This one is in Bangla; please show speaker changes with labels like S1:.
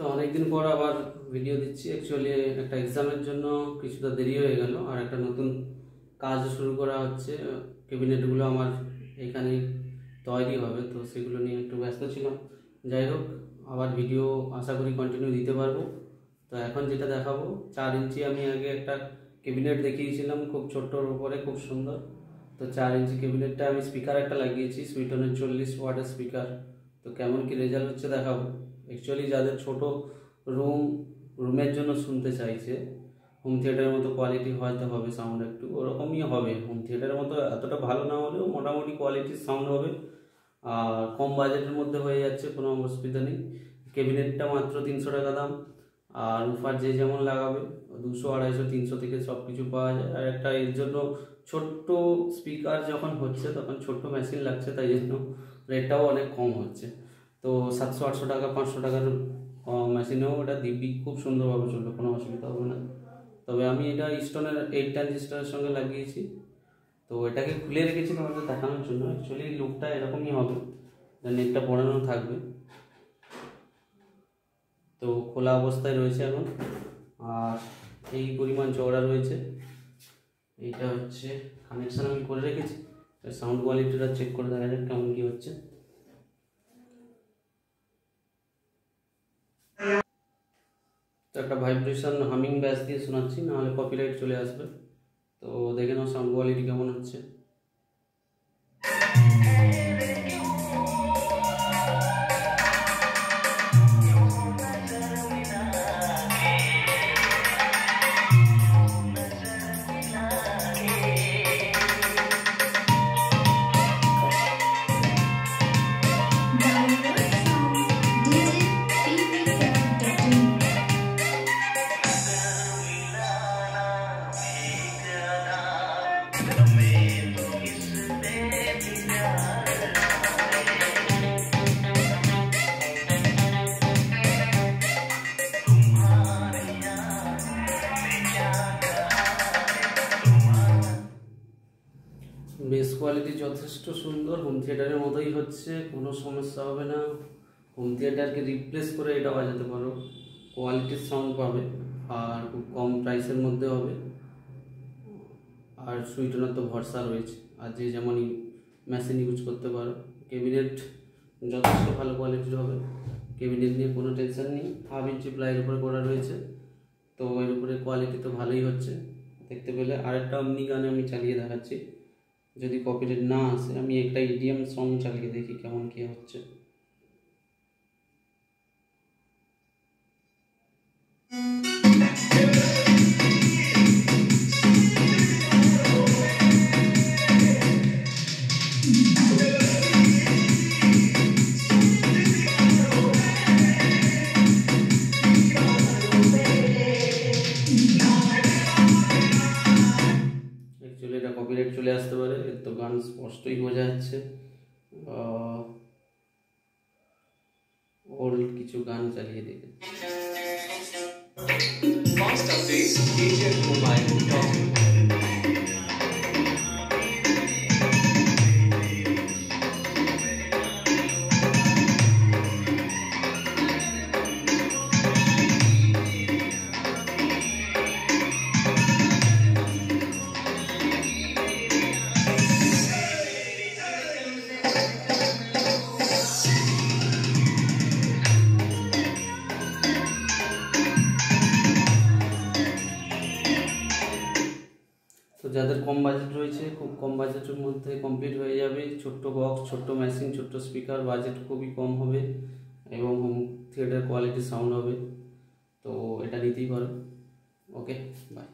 S1: তো অনেকদিন পর আবার ভিডিও দিচ্ছি। অ্যাকচুয়ালি একটা এক্সামের জন্য কিছুটা দেরি হয়ে গেল, আর একটা নতুন কাজ শুরু করা হচ্ছে। ক্যাবিনেটগুলো আমার এখানে তৈরি হবে, তো সেগুলো নিয়ে একটু ব্যস্ত ছিলাম। যাই হোক, আবার ভিডিও আশা করি কন্টিনিউ দিতে পারবো। তো এখন যেটা দেখাবো, 4 ইঞ্চি আমি আগে একটা ক্যাবিনেট দেখিয়েছিলাম, খুব ছোট্টর উপরে, খুব সুন্দর। তো 4 ইঞ্চি ক্যাবিনেটটা আমি স্পিকার একটা লাগিয়েছি, সুইটনের 40 ওয়াটের স্পিকার। তো কেমন কি রেজাল্ট হচ্ছে দেখাবো। অ্যাকচুয়ালি যাদের ছোট রুমের জন্য শুনতে চাইছে, হোম থিয়েটারের মতো কোয়ালিটি হয়তো হবে, সাউন্ড একটু ওরকমই হবে। হোম থিয়েটারের মতো এতটা ভালো না হলেও মোটামুটি কোয়ালিটির সাউন্ড হবে, আর কম বাজেটের মধ্যে হয়ে যাচ্ছে, কোনো অসুবিধা নেই। ক্যাবিনেটটা মাত্র 300 টাকা দাম, আর উফার যে যেমন লাগাবে 200, 250, 300 থেকে সব কিছু পাওয়া যায়। আর একটা এর জন্য ছোট্ট স্পিকার যখন হচ্ছে তখন ছোট্ট মেশিন লাগছে, তাই জন্য রেটটাও অনেক কম হচ্ছে। তো 700, 800 টাকা, 500 টাকার মেশিনেও এটা দিব্যি খুব সুন্দরভাবে চলবে, কোনো অসুবিধা হবে না। তবে আমি এটা স্টোনের 8 ট্রানজিস্টারের সঙ্গে লাগিয়েছি। তো এটাকে খুলে রেখেছি তোমাদের দেখানোর জন্য। অ্যাকচুয়ালি লুকটা এরকমই হবে, নেটটা পড়ানো থাকবে। তো খোলা অবস্থায় রয়েছে এখন, আর এই পরিমাণ চওড়া রয়েছে। এইটা হচ্ছে কানেকশান আমি করে রেখেছি। সাউন্ড কোয়ালিটিটা চেক করে দেখা যাক কেমন কি হচ্ছে। তো একটা ভাইব্রেশন হামিং ব্যাস দিয়ে শোনাচ্ছি, নাহলে কপিরাইট চলে আসবে। তো দেখে নাও সাউন্ড কোয়ালিটি কেমন হচ্ছে। বেস কোয়ালিটি যথেষ্ট সুন্দর, হোম থিয়েটারের মতোই হচ্ছে, কোনো সমস্যা হবে না। হোম থিয়েটারকে রিপ্লেস করে এটা বাজাতে পারো, কোয়ালিটির সাউন্ড পাবে, আর খুব কম প্রাইসের মধ্যে হবে। আর সুইটনার তো ভরসা রয়েছে, আর যে যেমন মেশিন ইউজ করতে পারো। ক্যাবিনেট যথেষ্ট ভালো কোয়ালিটির হবে, ক্যাবিনেট নিয়ে কোনো টেনশন নেই। 1/2 ইঞ্চি প্লাইয়ের উপরে করা রয়েছে, তো এর উপরে কোয়ালিটি তো ভালোই হচ্ছে দেখতে পেলে। আরেকটা অমনি গানে আমি চালিয়ে দেখাচ্ছি, যদি কপিরাইট না আসে। আমি একটা ইডিএম সং চালিয়ে দেখি কেমন কি হচ্ছে। অ্যাকচুয়ালি এটা কপিরাইট চলে আসতে পারে, এর তো গান স্পষ্টই বোঝা যাচ্ছে। ওল্ড কিছু গান চালিয়ে দেখে। তো যাদের কম বাজেট রয়েছে, খুব কম বাজেটের মধ্যে কমপ্লিট হয়ে যাবে। ছোট্ট বক্স, ছোট্ট মেশিন, ছোট্ট স্পিকার, বাজেট খুবই কম হবে এবং হোম থিয়েটার কোয়ালিটি সাউন্ড হবে। তো এটা নিতেই পারো। ওকে, বাই।